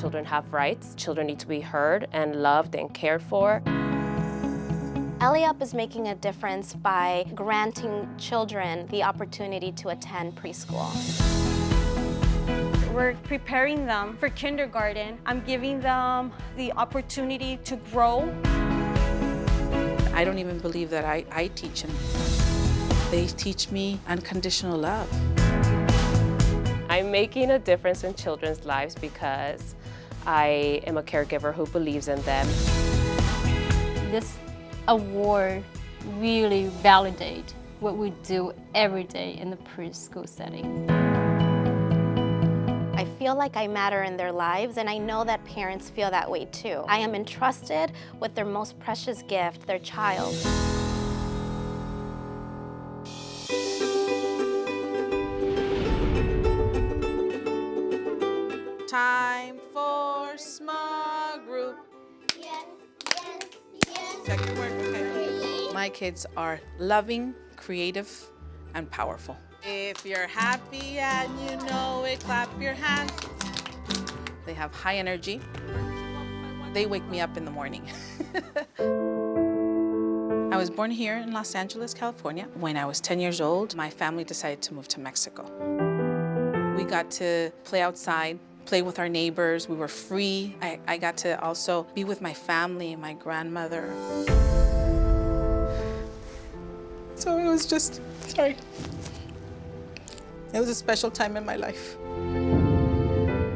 children have rights. Children need to be heard and loved and cared for. LAUP is making a difference by granting children the opportunity to attend preschool. We're preparing them for kindergarten. I'm giving them the opportunity to grow. I don't even believe that I teach them. They teach me unconditional love. I'm making a difference in children's lives because I am a caregiver who believes in them. This award really validates what we do every day in the preschool setting. I feel like I matter in their lives, and I know that parents feel that way too. I am entrusted with their most precious gift, their child. Time for small group. Yes, yes, yes. Second word, okay. My kids are loving, creative, and powerful. If you're happy and you know it, clap your hands. They have high energy. They wake me up in the morning. I was born here in Los Angeles, California. When I was 10 years old, my family decided to move to Mexico. We got to play outside, play with our neighbors. We were free. I got to also be with my family, my grandmother. So it was just, sorry. It was a special time in my life.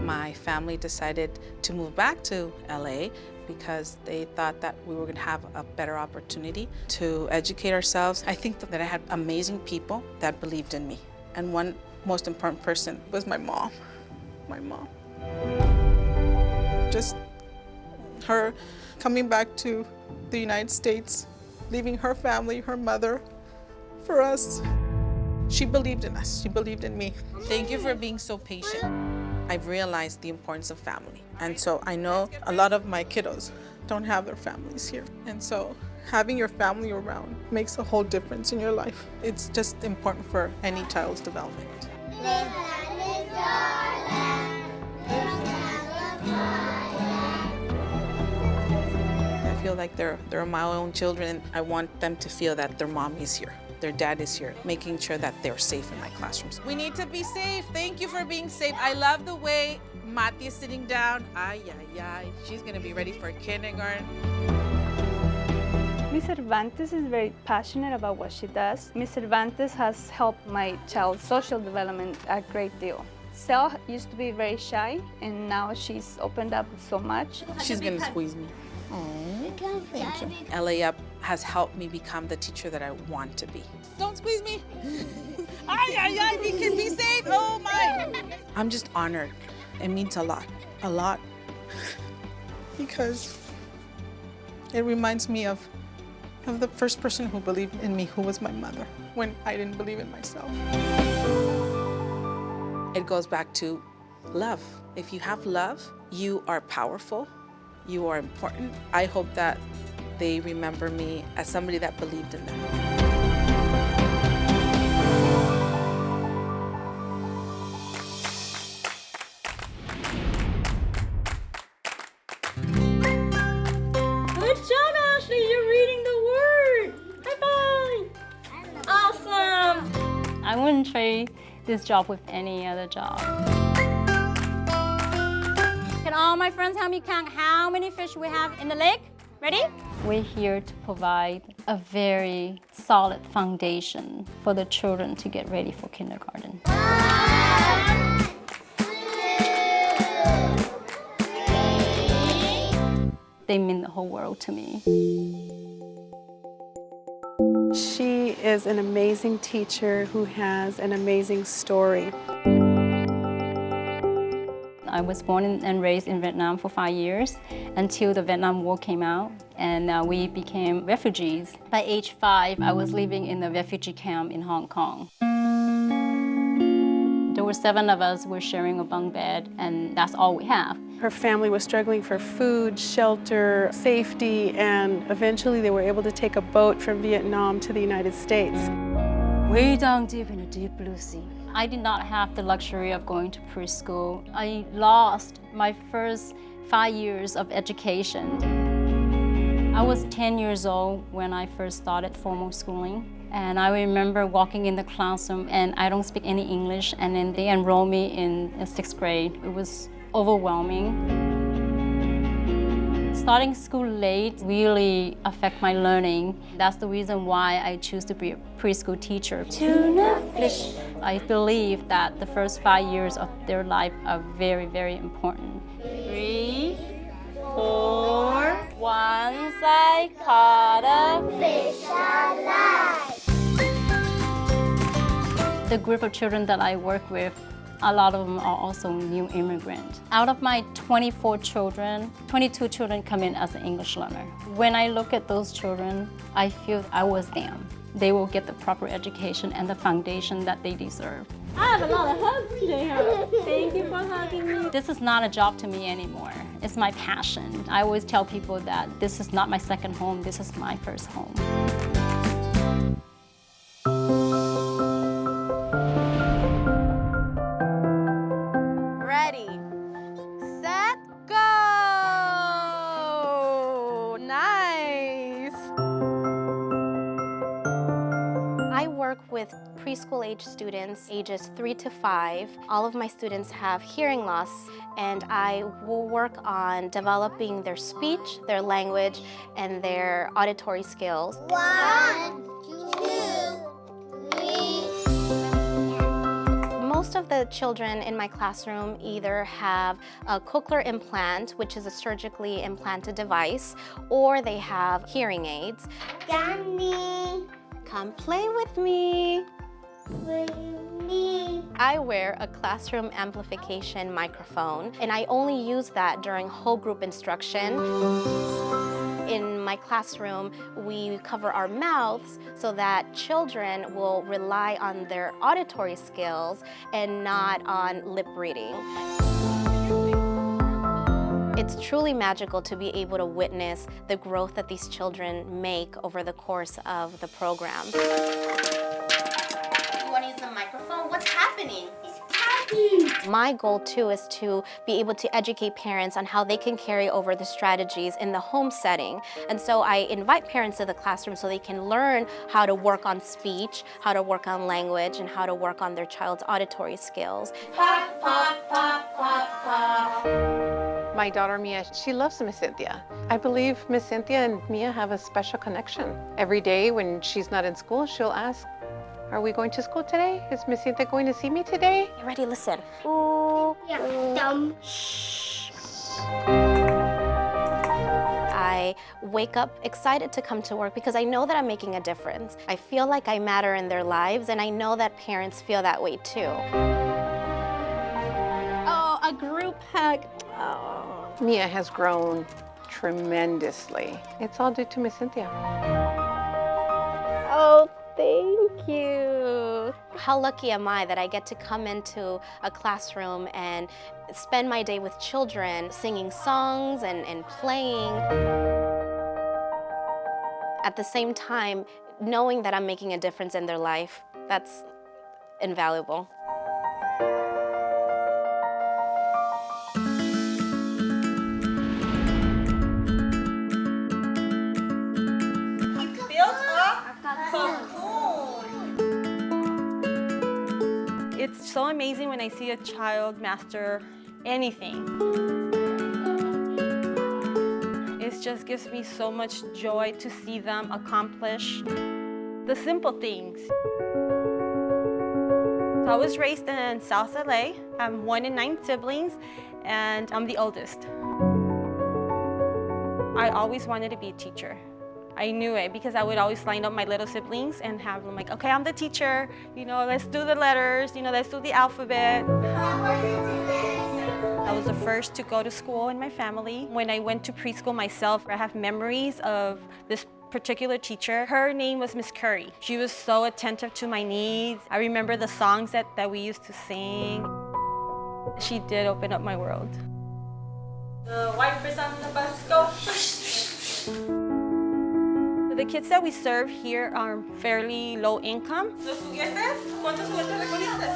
My family decided to move back to LA because they thought that we were going to have a better opportunity to educate ourselves. I think that I had amazing people that believed in me. And one most important person was my mom. My mom. Just her coming back to the United States, leaving her family, her mother, for us. She believed in us. She believed in me. Thank you for being so patient. I've realized the importance of family. And so I know a lot of my kiddos don't have their families here. And so having your family around makes a whole difference in your life. It's just important for any child's development. This land is your land. This land is my land. I feel like they're my own children, and I want them to feel that their mom is here. Their dad is here, making sure that they're safe in my classrooms. We need to be safe. Thank you for being safe. I love the way Mati is sitting down. Ay, ay, ay. She's gonna be ready for kindergarten. Ms. Cervantes is very passionate about what she does. Ms. Cervantes has helped my child's social development a great deal. Cel used to be very shy, and now she's opened up so much. She's gonna squeeze me. Oh, thank you. LAUP has helped me become the teacher that I want to be. Don't squeeze me. Ay, ay, ay, we can be safe. Oh my. I'm just honored. It means a lot. Because it reminds me of the first person who believed in me, who was my mother, when I didn't believe in myself. It goes back to love. If you have love, you are powerful. You are important. I hope that they remember me as somebody that believed in them. Good job, Ashley. You're reading the word. High five. Awesome. I wouldn't trade this job with any other job. Can all my friends help me count how many fish we have in the lake? Ready? We're here to provide a very solid foundation for the children to get ready for kindergarten. 1, 2, 3. They mean the whole world to me. She is an amazing teacher who has an amazing story. I was born and raised in Vietnam for 5 years until the Vietnam War came out, and we became refugees. By age 5, I was living in the refugee camp in Hong Kong. There were 7 of us. We're sharing a bunk bed, and that's all we have. Her family was struggling for food, shelter, safety, and eventually they were able to take a boat from Vietnam to the United States. Way down deep in the deep blue sea, I did not have the luxury of going to preschool. I lost my first 5 years of education. I was 10 years old when I first started formal schooling. And I remember walking in the classroom and I don't speak any English, and then they enrolled me in 6th grade. It was overwhelming. Starting school late really affect my learning. That's the reason why I choose to be a preschool teacher. Tuna fish. I believe that the first 5 years of their life are very, very important. 3, 4, once I caught a Fish alive. The group of children that I work with, a lot of them are also new immigrants. Out of my 24 children, 22 children come in as an English learner. When I look at those children, I feel I was them. They will get the proper education and the foundation that they deserve. I have a lot of hugs today, huh? Thank you for hugging me. This is not a job to me anymore. It's my passion. I always tell people that this is not my second home, this is my first home. Ready, set, go! Nice! I work with preschool age students, ages 3 to 5. All of my students have hearing loss, and I will work on developing their speech, their language, and their auditory skills. 1, 2, 3. Most of the children in my classroom either have a cochlear implant, which is a surgically implanted device, or they have hearing aids. Danny, Come play with me. with me. I wear a classroom amplification microphone, and I only use that during whole group instruction. In my classroom, we cover our mouths so that children will rely on their auditory skills and not on lip reading. It's truly magical to be able to witness the growth that these children make over the course of the program. You want to use the microphone? What's happening? It's happy. My goal too is to be able to educate parents on how they can carry over the strategies in the home setting. And so I invite parents to the classroom so they can learn how to work on speech, how to work on language, and how to work on their child's auditory skills. Pop, pop, pop, pop, pop. My daughter Mia, she loves Miss Cynthia. I believe Miss Cynthia and Mia have a special connection. Every day when she's not in school, she'll ask, "Are we going to school today? Is Miss Cynthia going to see me today?" You ready? Listen. Ooh. Dumb. I wake up excited to come to work because I know that I'm making a difference. I feel like I matter in their lives, and I know that parents feel that way too. Oh, a group hug. Oh. Mia has grown tremendously. It's all due to Miss Cynthia. Oh, thank you. How lucky am I that I get to come into a classroom and spend my day with children, singing songs and playing. At the same time, knowing that I'm making a difference in their life, that's invaluable. It's so amazing when I see a child master anything. It just gives me so much joy to see them accomplish the simple things. So I was raised in South LA. I'm 1 in 9 siblings, and I'm the oldest. I always wanted to be a teacher. I knew it because I would always line up my little siblings and have them like, okay, I'm the teacher, let's do the letters, let's do the alphabet. I was the first to go to school in my family. When I went to preschool myself, I have memories of this particular teacher. Her name was Miss Curry. She was so attentive to my needs. I remember the songs that we used to sing. She did open up my world. The wipers on the bus go. The kids that we serve here are fairly low income. ¿Los juguetes? ¿Cuántos juguetes recogiste?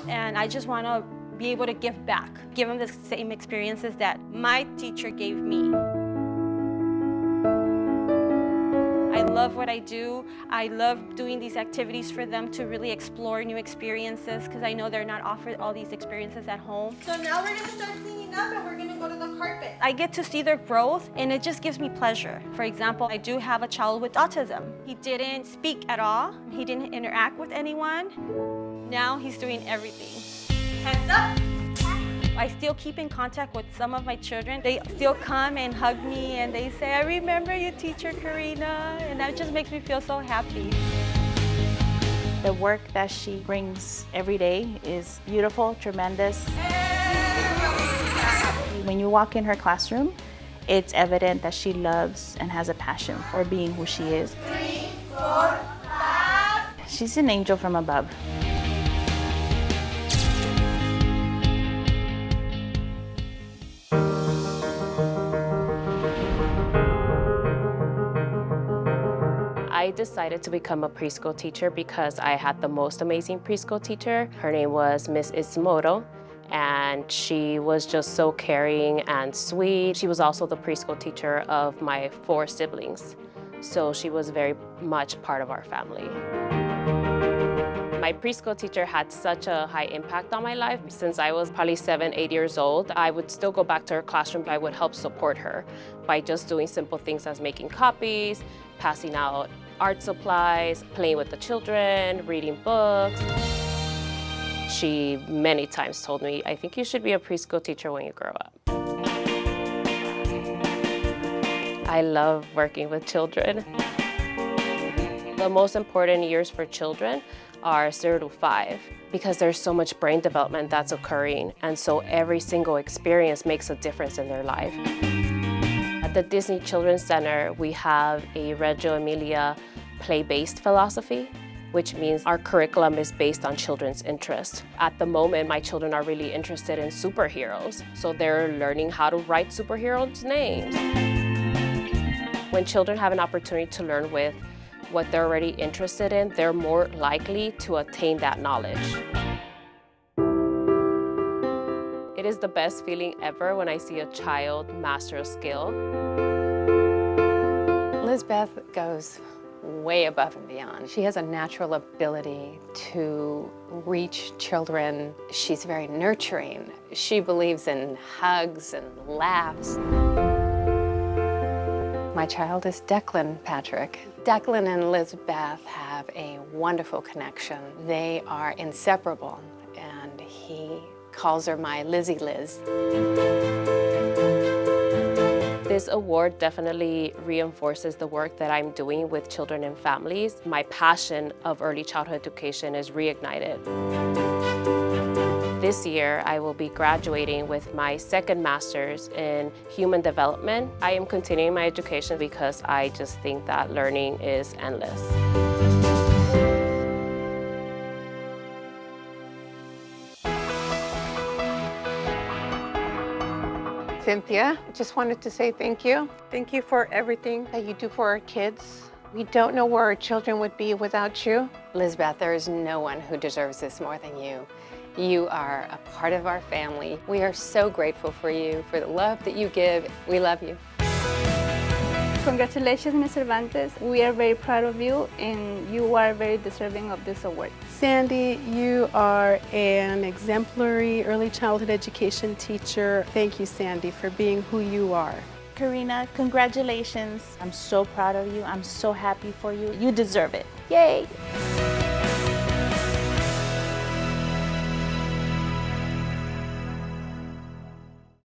and I just want to be able to give back, give them the same experiences that my teacher gave me. I love what I do. I love doing these activities for them to really explore new experiences because I know they're not offered all these experiences at home. So now we're gonna start cleaning up and we're gonna go to the carpet. I get to see their growth and it just gives me pleasure. For example, I do have a child with autism. He didn't speak at all. He didn't interact with anyone. Now he's doing everything. Hands up. I still keep in contact with some of my children. They still come and hug me and they say, I remember you, teacher Karina, and that just makes me feel so happy. The work that she brings every day is beautiful, tremendous. When you walk in her classroom, it's evident that she loves and has a passion for being who she is. 3, 4, 5. She's an angel from above. I decided to become a preschool teacher because I had the most amazing preschool teacher. Her name was Miss Itsumoto, and she was just so caring and sweet. She was also the preschool teacher of my 4 siblings, so she was very much part of our family. My preschool teacher had such a high impact on my life. Since I was probably 7, 8 years old, I would still go back to her classroom. I would help support her by just doing simple things as making copies, passing out art supplies, playing with the children, reading books. She many times told me, I think you should be a preschool teacher when you grow up. I love working with children. The most important years for children are 0 to 5 because there's so much brain development that's occurring, and so every single experience makes a difference in their life. At the Disney Children's Center, we have a Reggio Emilia play-based philosophy, which means our curriculum is based on children's interest. At the moment, my children are really interested in superheroes, so they're learning how to write superheroes' names. When children have an opportunity to learn with what they're already interested in, they're more likely to attain that knowledge. It is the best feeling ever when I see a child master a skill. Lizbeth goes way above and beyond. She has a natural ability to reach children. She's very nurturing. She believes in hugs and laughs. My child is Declan Patrick. Declan and Lizbeth have a wonderful connection. They are inseparable, and he calls her my Lizzie Liz. This award definitely reinforces the work that I'm doing with children and families. My passion of early childhood education is reignited. This year, I will be graduating with my 2nd master's in human development. I am continuing my education because I just think that learning is endless. Cynthia, just wanted to say thank you. Thank you for everything that you do for our kids. We don't know where our children would be without you. Lizbeth, there is no one who deserves this more than you. You are a part of our family. We are so grateful for you, for the love that you give. We love you. Congratulations, Ms. Cervantes. We are very proud of you, and you are very deserving of this award. Sandy, you are an exemplary early childhood education teacher. Thank you, Sandy, for being who you are. Karina, congratulations. I'm so proud of you. I'm so happy for you. You deserve it. Yay!